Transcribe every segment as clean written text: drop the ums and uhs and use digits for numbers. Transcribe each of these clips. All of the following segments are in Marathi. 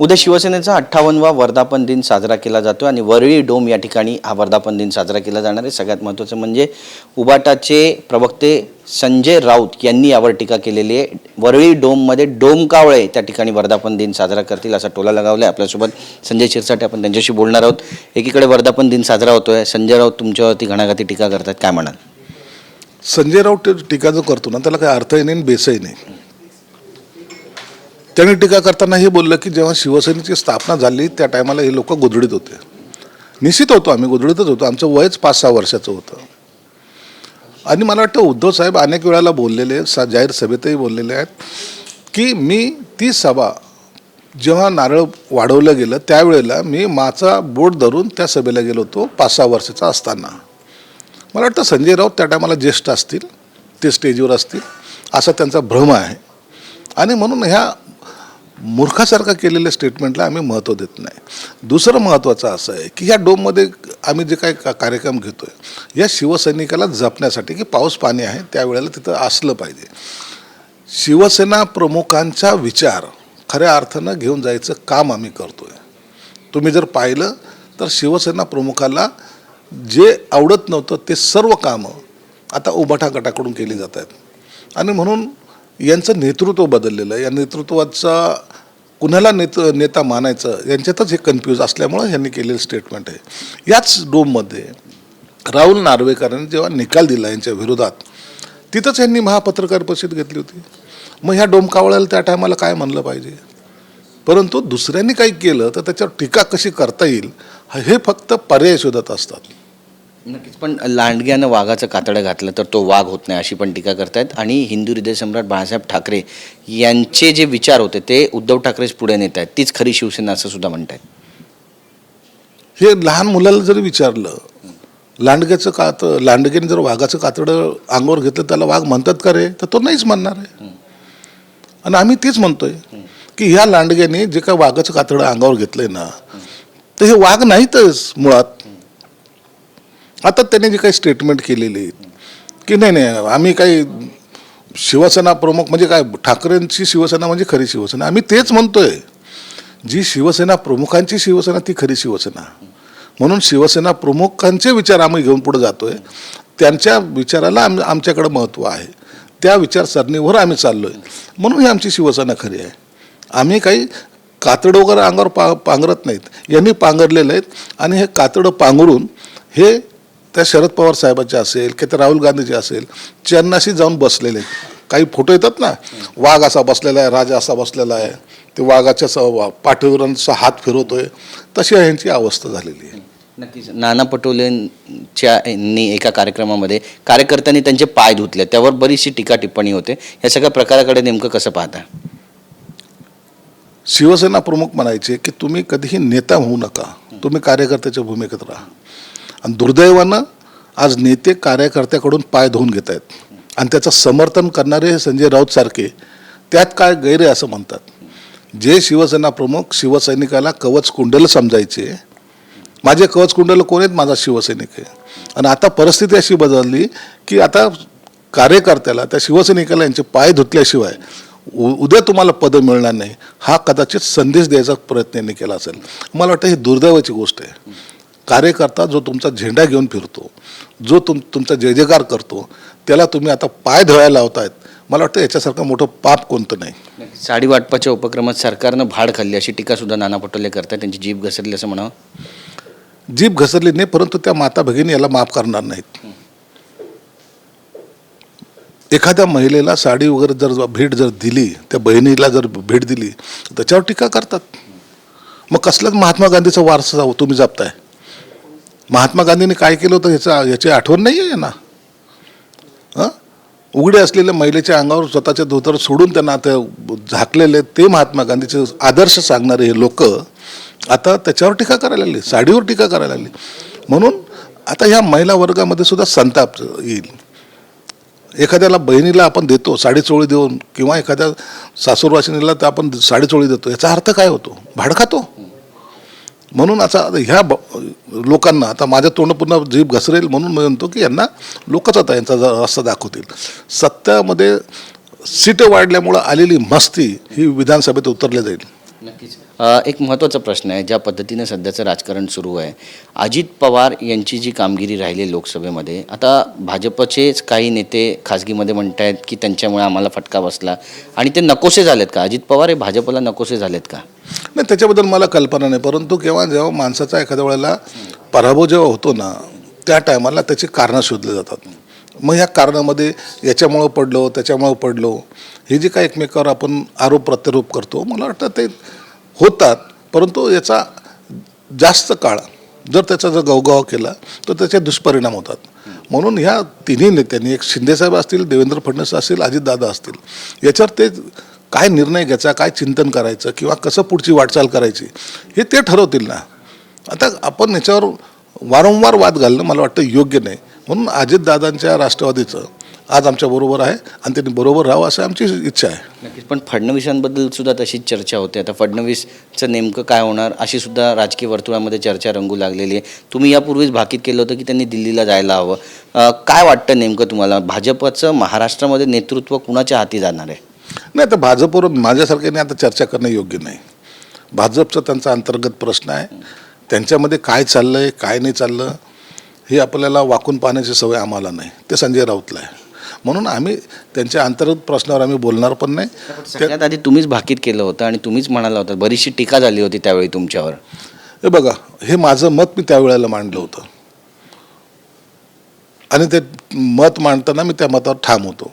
उद्या शिवसेनेचा 58वा वर्धापन दिन साजरा केला जातो आणि वरळी डोम या ठिकाणी हा वर्धापन दिन साजरा केला जाणार आहे। सगळ्यात महत्त्वाचं म्हणजे उबाटाचे प्रवक्ते संजय राऊत यांनी यावर टीका केलेली आहे। वरळी डोममध्ये डोमकावळे त्या ठिकाणी वर्धापन दिन साजरा करतील असा टोला लगावला आहे। आपल्यासोबत संजय शिरसाटे, आपण त्यांच्याशी बोलणार आहोत। एकीकडे वर्धापन दिन साजरा होतोय, संजय राऊत तुमच्यावरती घणाघाती टीका करतात, काय म्हणाल? संजय राऊत टीका जो करतो ना त्याला काही अर्थही नाही बेसही नाही। त्यांनी टीका करताना हे बोललं की जेव्हा शिवसेनेची स्थापना झाली त्या टायमाला हे लोक गुदडीत होते। निश्चित होतो, आम्ही गुदडीतच होतो, आमचं वयच 5-6 वर्षाचं होतं। आणि मला वाटतं उद्धव साहेब अनेक वेळाला बोललेले, जाहीर सभेतही बोललेले आहेत की मी ती सभा जेव्हा नारळ वाढवलं गेलं त्यावेळेला मी माझा बोट धरून त्या सभेला गेलो होतो 5-6 वर्षाचा असताना। मला वाटतं संजय राऊत त्या टायमाला ज्येष्ठ असतील, ते स्टेजवर असतील असा त्यांचा भ्रम आहे आणि म्हणून ह्या मूर्खासारखा केलेल्या स्टेटमेंटला आम्ही महत्त्व देत नाही। दुसरं महत्त्वाचं असं आहे की ह्या डोममध्ये आम्ही जे काही कार्यक्रम घेतो आहे या शिवसैनिकाला जपण्यासाठी की पाऊस पाणी आहे त्यावेळेला तिथं असलं पाहिजे। शिवसेना प्रमुखांचा विचार खऱ्या अर्थानं घेऊन जायचं काम आम्ही करतो आहे। तुम्ही जर पाहिलं तर शिवसेना प्रमुखाला जे आवडत नव्हतं ते सर्व कामं आता उबाटा गटाकडून केली जात आहेत आणि म्हणून यांचं नेतृत्व बदललेलं आहे। या नेतृत्वाचा कुणाला नेता मानायचं यांच्यातच हे कन्फ्यूज असल्यामुळं यांनी केलेलं स्टेटमेंट आहे। याच डोममध्ये राहुल नार्वेकरांनी जेव्हा निकाल दिला यांच्या विरोधात तिथंच यांनी महापत्रकार परिषद घेतली होती। मग ह्या डोमकावळ्याला त्या टायमाला काय म्हणलं पाहिजे, परंतु दुसऱ्यांनी काही केलं तर त्याच्यावर टीका कशी करता येईल हे फक्त पर्याय शोधत असतात। नक्कीच, पण लांडग्यानं वाघाचं कातडं घातलं तर तो वाघ होत नाही अशी पण टीका करतायत आणि हिंदू हृदय सम्राट बाळासाहेब ठाकरे यांचे जे विचार होते ते उद्धव ठाकरेच पुढे नेत आहेत, तीच खरी शिवसेना असं सुद्धा म्हणतात। हे लहान मुलाला जरी विचारलं लांडग्याने जर वाघाचं कातडं अंगावर घेतलं त्याला वाघ म्हणतात का रे, तर तो नाहीच म्हणणार आहे। आणि आम्ही तेच म्हणतोय की ह्या लांडग्याने जे काय वाघाचं कातडं अंगावर घेतलंय ना तर हे वाघ नाहीतच मुळात। आता त्याने जे काही स्टेटमेंट केलेली की नाही आम्ही काही शिवसेना प्रमुख म्हणजे काय ठाकरेंची शिवसेना म्हणजे खरी शिवसेना, आम्ही तेच म्हणतोय। जी शिवसेना प्रमुखांची शिवसेना ती खरी शिवसेना। म्हणून शिवसेना प्रमुखांचे विचार आम्ही घेऊन पुढे जातोय, त्यांच्या विचाराला आमच्याकडे महत्त्व आहे, त्या विचारसरणीवर आम्ही चाललोय, म्हणून ही आमची शिवसेना खरी आहे। आम्ही काही कातडं वगैरे अंगावर पांघरत नाहीत, यांनी पांघरलेलं आहेत आणि हे कातडं पांघरून हे त्या शरद पवार साहेबांचे असेल की त्या राहुल गांधीचे असेल चरणाशी जाऊन बसलेले आहेत। काही फोटो येतात ना, वाघ असा बसलेला आहे, राजा असा बसलेला आहे, ते वाघाच्या पाठीवरांचा हात फिरवतोय, तशी यांची अवस्था झालेली आहे। नक्कीच, नाना पटोलेंच्या एका कार्यक्रमामध्ये कार्यकर्त्यांनी त्यांचे पाय धुतले, त्यावर बरीचशी टीका टिप्पणी होते। या सगळ्या प्रकाराकडे नेमकं कसं पाहता? शिवसेना प्रमुख म्हणायचे की तुम्ही कधीही नेता होऊ नका, तुम्ही कार्यकर्त्याच्या भूमिकेत राहा। आणि दुर्दैवानं आज नेते कार्यकर्त्याकडून पाय धुवून घेत आहेत आणि त्याचं समर्थन करणारे हे संजय राऊत सारखे त्यात काय गैर आहे असं म्हणतात। जे शिवसेना प्रमुख शिवसैनिकाला कवच कुंडल समजायचे, माझे कवच कुंडल कोण आहेत, माझा शिवसैनिक आहे। आणि आता परिस्थिती अशी बदलली की आता कार्यकर्त्याला त्या शिवसैनिकाला यांचे पाय धुतल्याशिवाय उद्या तुम्हाला पद मिळणार नाही हा कदाचित संदेश द्यायचा प्रयत्न यांनी केला असेल। मला वाटतं ही दुर्दैवाची गोष्ट आहे। कार्यकर्ता जो तुमचा झेंडा घेऊन फिरतो, जो तुमचा जय जयकार करतो, त्याला तुम्ही आता पाय धुवायला लावतायत, मला वाटतं याच्यासारखं मोठं पाप कोणतं नाही। साडी वाटपाच्या उपक्रमात सरकारनं भाड खाल्ली अशी टीका सुद्धा नाना पटोले करतात, त्यांची जीभ घसरली असं म्हणावं? जीभ घसरली नाही, परंतु त्या माता भगिनी याला माफ करणार नाहीत। एखाद्या महिलेला साडी वगैरे जर भेट दिली, त्या बहिणीला जर भेट दिली त्याच्यावर टीका करतात। मग कसलाच महात्मा गांधीचा वारसा तुम्ही जपताय? महात्मा गांधींनी काय केलं होतं याची आठवण नाही आहे ना? उघडे असलेल्या महिलेच्या अंगावर स्वतःचे धोतर सोडून त्यांना ते झाकलेले ते महात्मा गांधीचे आदर्श सांगणारे हे लोक आता त्याच्यावर टीका करायला लागली, साडीवर टीका करायला लागली। म्हणून आता ह्या महिला वर्गामध्ये सुद्धा संताप येईल। एखाद्याला बहिणीला आपण देतो साडी चोळी देऊन किंवा एखाद्या सासूरवासिनीला तर आपण साडी चोळी देतो, याचा अर्थ काय होतो? भाड खातो। म्हणून आता ह्या लोकांना आता माझ्या तोंड पुन्हा जीभ घसरेल म्हणून म्हणतो की यांना लोकच आता यांचा रस्ता दाखवतील। सत्तामध्ये सीट वाढल्यामुळं आलेली मस्ती ही विधानसभेत उतरली जाईल। नक्कीच। एक महत्त्वाचा प्रश्न आहे, ज्या पद्धतीने सध्याचं राजकारण सुरू आहे, अजित पवार यांची जी कामगिरी राहिली लोकसभेमध्ये, आता भाजपचेच काही नेते खाजगीमध्ये म्हणत आहेत की त्यांच्यामुळे आम्हाला फटका बसला आणि ते नकोसे झालेत का? अजित पवार हे भाजपला नकोसे झालेत का? नाही, त्याच्याबद्दल मला कल्पना नाही, परंतु जेव्हा माणसाचा एखाद्या वेळेला पराभव जेव्हा होतो ना, त्या टायमाला त्याची कारणं शोधली जातात. मग ह्या कारणामध्ये याच्यामुळं पडलो, त्याच्यामुळं पडलो, हे जे काही एकमेकावर आपण आरोप प्रत्यारोप करतो, मला वाटतं ते होतात, परंतु याचा जास्त काळ जर त्याचा जर गवगवा केला तर त्याचे दुष्परिणाम होतात. म्हणून ह्या तिन्ही नेत्यांनी, एक शिंदेसाहेब असतील, देवेंद्र फडणवीस असतील, अजितदादा असतील, याच्यावर ते काय निर्णय घ्यायचा, काय चिंतन करायचं किंवा कसं पुढची वाटचाल करायची हे ते ठरवतील ना. आता आपण याच्यावर वारंवार वाद घालणं मला वाटतं योग्य नाही. म्हणून अजितदादांच्या राष्ट्रवादीचं आज आमच्याबरोबर आहे आणि त्यांनी बरोबर राहावं असं आमची इच्छा आहे. नक्कीच. पण फडणवीसांबद्दल सुद्धा तशीच चर्चा होते. आता फडणवीसचं नेमकं काय होणार अशी सुद्धा राजकीय वर्तुळामध्ये चर्चा रंगू लागलेली आहे. तुम्ही यापूर्वीच भाकीत केलं होतं की त्यांनी दिल्लीला जायला हवं. काय वाटतं नेमकं तुम्हाला, भाजपचं महाराष्ट्रामध्ये नेतृत्व कुणाच्या हाती जाणार आहे? नाही, तर भाजपवर माझ्यासारख्याने आता चर्चा करणं योग्य नाही. भाजपचा त्यांचा अंतर्गत प्रश्न आहे, त्यांच्यामध्ये काय चाललं आहे, काय नाही चाललं हे आपल्याला वाकून पाहण्याची सवय आम्हाला नाही, ते संजय राऊतला आहे. म्हणून आम्ही त्यांच्या अंतर्गत प्रश्नावर आम्ही बोलणार पण नाही. सगळ्यात आधी तुम्हीच भाकीत केलं होतं आणि तुम्हीच म्हणाला होता, बरीचशी टीका झाली होती त्यावेळी तुमच्यावर. हे बघा, हे माझं मत मी त्यावेळेला मांडलं होतं आणि ते मत मांडताना मी त्या मतावर ठाम होतो.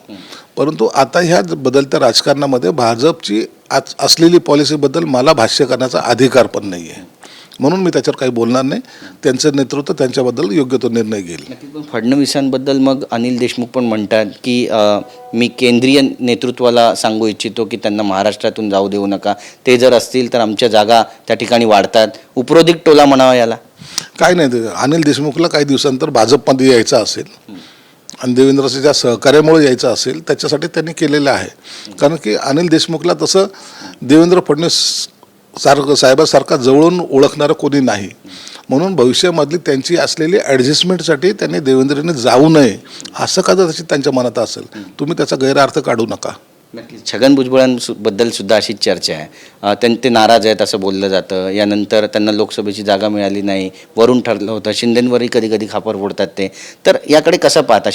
परंतु आता ह्या बदलत्या राजकारणामध्ये भाजपची असलेली पॉलिसीबद्दल मला भाष्य करण्याचा अधिकार पण नाही आहे. म्हणून मी त्याच्यावर काही बोलणार नाही. त्यांचं नेतृत्व त्यांच्याबद्दल योग्य तो निर्णय घेईल. पण फडणवीसांबद्दल मग अनिल देशमुख पण म्हणतात की मी केंद्रीय नेतृत्वाला सांगू इच्छितो की त्यांना महाराष्ट्रातून जाऊ देऊ नका, ते जर असतील तर आमच्या जागा त्या ठिकाणी वाढतात. उपरोधिक टोला म्हणावा याला. काय नाही, ते अनिल देशमुखला काही दिवसांतर भाजपमध्ये यायचं असेल आणि देवेंद्रच्या ज्या सहकार्यामुळे यायचं असेल त्याच्यासाठी त्यांनी केलेलं आहे. कारण की अनिल देशमुखला तसं देवेंद्र फडणवीस साहेबासारखा जवळून ओळखणारं कोणी नाही. म्हणून भविष्यामधली त्यांची असलेली ॲडजस्टमेंटसाठी त्यांनी देवेंद्रने जाऊ नये असं का जर त्यांच्या मनात असेल, तुम्ही त्याचा गैरअर्थ काढू नका. नक्कीच. छगन भुजबळांबद्दल सुद्धा अशीच चर्चा आहे. ते नाराज आहेत असं बोललं जातं. यानंतर त्यांना लोकसभेची जागा मिळाली नाही, वरून ठरलं होतं. शिंदेंवरही कधी कधी खापर फोडतात ते. तर याकडे कसं पाहता?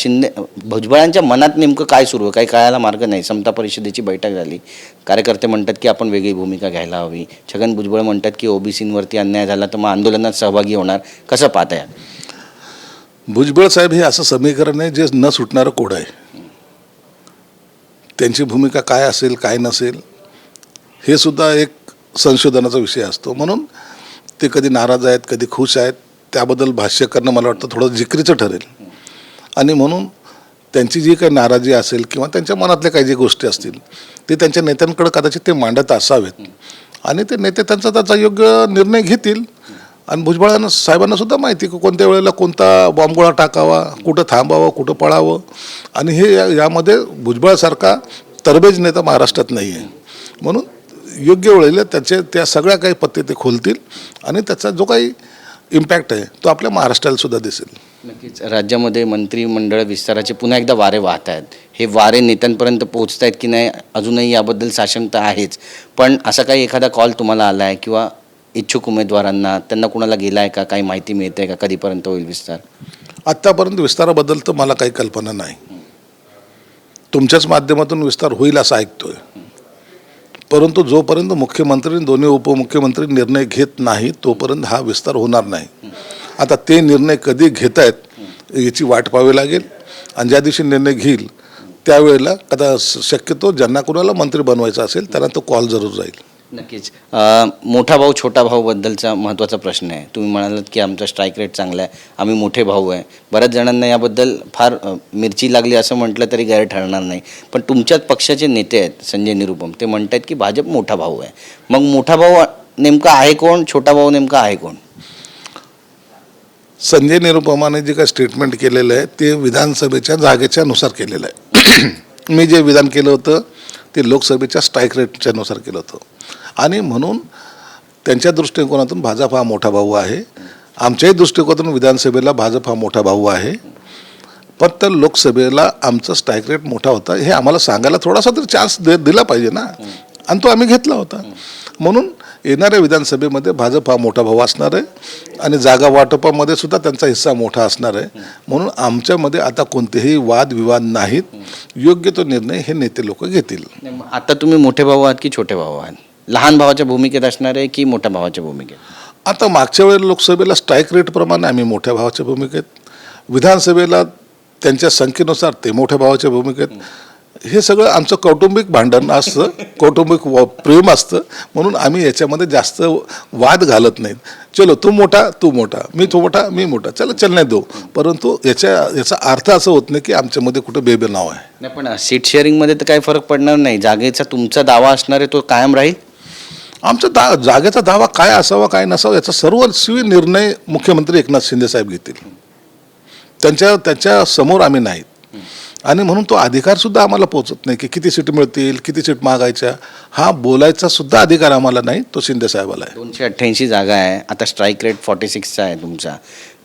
भुजबळांच्या मनात नेमकं काय सुरू आहे? काही कळायला मार्ग नाही. समता परिषदेची बैठक झाली, कार्यकर्ते म्हणतात की आपण वेगळी भूमिका घ्यायला हवी. छगन भुजबळ म्हणतात की ओबीसींवरती अन्याय झाला तर मग आंदोलनात सहभागी होणार. कसं पाहता यात? भुजबळ साहेब हे असं समीकरण आहे जे न सुटणारं कोड आहे. त्यांची भूमिका काय असेल, काय नसेल हे सुद्धा एक संशोधनाचा विषय असतो. म्हणून ते कधी नाराज आहेत, कधी खुश आहेत, त्याबद्दल भाष्य करणं मला वाटतं थोडं जिक्रीचं ठरेल. आणि म्हणून त्यांची जी काही नाराजी असेल किंवा त्यांच्या मनातल्या काही जी गोष्टी असतील ते त्यांच्या नेत्यांकडे कदाचित ते मांडत असावेत आणि ते नेते त्याचा योग्य निर्णय घेतील. आणि भुजबळांना साहेबांना सुद्धा माहिती की कोणत्या वेळेला कोणता बॉम्बगोळा टाकावा, कुठं थांबावं, कुठं पळावं. आणि हे यामध्ये भुजबळासारखा तरबेज नेता महाराष्ट्रात नाही आहे. म्हणून योग्य वेळेला त्या सगळ्या काही पत्ते ते खोलतील आणि त्याचा जो काही इम्पॅक्ट आहे तो आपल्या महाराष्ट्राला सुद्धा दिसेल. नक्कीच. राज्यामध्ये मंत्रिमंडळ विस्ताराचे पुन्हा एकदा वारे वाहत आहेत. हे वारे नेत्यांपर्यंत पोहोचत आहेत की नाही अजूनही याबद्दल साशंकता आहेच. पण असा काही एखादा कॉल तुम्हाला आला आहे किंवा इच्छुक उमेदवारांना त्यांना कुणाला गेला आहे का? काही माहिती मिळते आहे का? कधीपर्यंत होईल विस्तार? आत्तापर्यंत विस्ताराबद्दल तर मला काही कल्पना नाही. तुमच्याच माध्यमातून विस्तार होईल असं ऐकतोय. परंतु जोपर्यंत मुख्यमंत्री दोन्ही उपमुख्यमंत्री निर्णय घेत नाही तोपर्यंत हा विस्तार होणार नाही. आता ते निर्णय कधी घेत आहेत याची वाट पाहावी लागेल आणि ज्या दिवशी निर्णय घेईल त्यावेळेला आता शक्यतो ज्यांना कुणाला मंत्री बनवायचं असेल त्यांना तो कॉल जरूर जाईल. नक्कीच. मोठा भाऊ छोटा भाऊ बद्दलचा महत्त्वाचा प्रश्न आहे. तुम्ही म्हणालात की आमचा स्ट्राईक रेट चांगला आहे, आम्ही मोठे भाऊ आहे. बऱ्याच जणांना याबद्दल फार मिरची लागली असं म्हटलं तरी गैर ठरणार नाही. पण तुमच्याच पक्षाचे नेते आहेत संजय निरुपम, ते म्हणतात की भाजप मोठा भाऊ आहे. मग मोठा भाऊ नेमका आहे कोण, छोटा भाऊ नेमका आहे कोण? संजय निरुपमाने जे काही स्टेटमेंट केलेलं आहे ते विधानसभेच्या जागेच्या नुसार केलेलं आहे. मी जे विधान केलं होतं ते लोकसभेच्या स्ट्राईक रेटच्या नुसार केलं होतं. आणि म्हणून त्यांच्या दृष्टिकोनातून भाजप हा मोठा भाऊ आहे. आमच्याही दृष्टिकोनातून विधानसभेला भाजप हा मोठा भाऊ आहे. पण तर लोकसभेला आमचं स्ट्राईक रेट मोठा होता हे आम्हाला सांगायला थोडासा तरी चान्स दिला पाहिजे ना, आणि तो आम्ही घेतला होता. म्हणून येणाऱ्या विधानसभेमध्ये भाजप हा मोठा भाऊ असणार आहे आणि जागा वाटपामध्ये सुद्धा त्यांचा हिस्सा मोठा असणार आहे. म्हणून आमच्यामध्ये आता कोणतेही वादविवाद नाहीत. योग्य तो निर्णय हे नेते लोक घेतील. नाही, मग आता तुम्ही मोठे भाऊ आहात की छोटे भाऊ आहात? लहान भावाच्या भूमिकेत असणार आहे की मोठ्या भावाच्या भूमिकेत? आता मागच्या वेळेला लोकसभेला स्ट्राईक रेटप्रमाणे आम्ही मोठ्या भावाच्या भूमिकेत, विधानसभेला त्यांच्या संख्येनुसार ते मोठ्या भावाच्या भूमिकेत. हे सगळं आमचं कौटुंबिक भांडण असतं, कौटुंबिक प्रेम असतं. म्हणून आम्ही याच्यामध्ये जास्त वाद घालत नाहीत. चलो तू मोठा, मी मोठा, मी मोठा, चलने दो. परंतु याचा अर्थ असं होत नाही की आमच्यामध्ये कुठं बेबनाव आहे. नाही, पण सीट शेअरिंगमध्ये तर काही फरक पडणार नाही. जागेचा तुमचा दावा असणार आहे तो कायम राहील. आमचा जागेचा दावा काय असावा काय नसावा याचा सर्वस्वी निर्णय मुख्यमंत्री एकनाथ शिंदे साहेब घेतील. त्यांच्या समोर आम्ही नाहीत. आणि म्हणून तो अधिकार सुद्धा आम्हाला पोहोचत नाही की किती सीट मिळतील, किती सीट मागायच्या, हा बोलायचा सुद्धा अधिकार आम्हाला नाही, तो शिंदे साहेबाला आहे. 288 जागा आहे. आता स्ट्राईक रेट 46चा आहे तुमचा.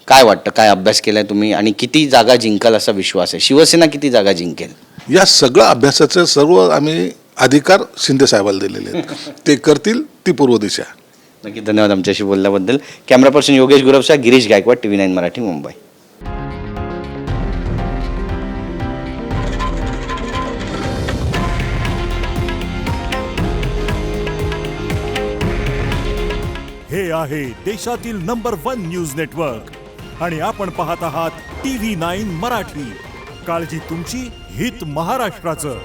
काय वाटतं, काय अभ्यास केलाय तुम्ही आणि किती जागा जिंकाल असा विश्वास आहे? शिवसेना किती जागा जिंकेल? या सगळं अभ्यासाचे सर्व आम्ही अधिकार शिंदे साहेबाला दिलेले आहेत. ते करतील ती पूर्व दिशा. नक्की, धन्यवाद आमच्याशी बोलल्याबद्दल. Camera person Yogesh Guravsa, Girish Gaikwad, TV9 Marathi, Mumbai. हे आहे देशातील नंबर 1 न्यूज नेटवर्क आणि आपण पाहत आहात TV9 मराठी. काळजी तुमची, हित महाराष्ट्राचं.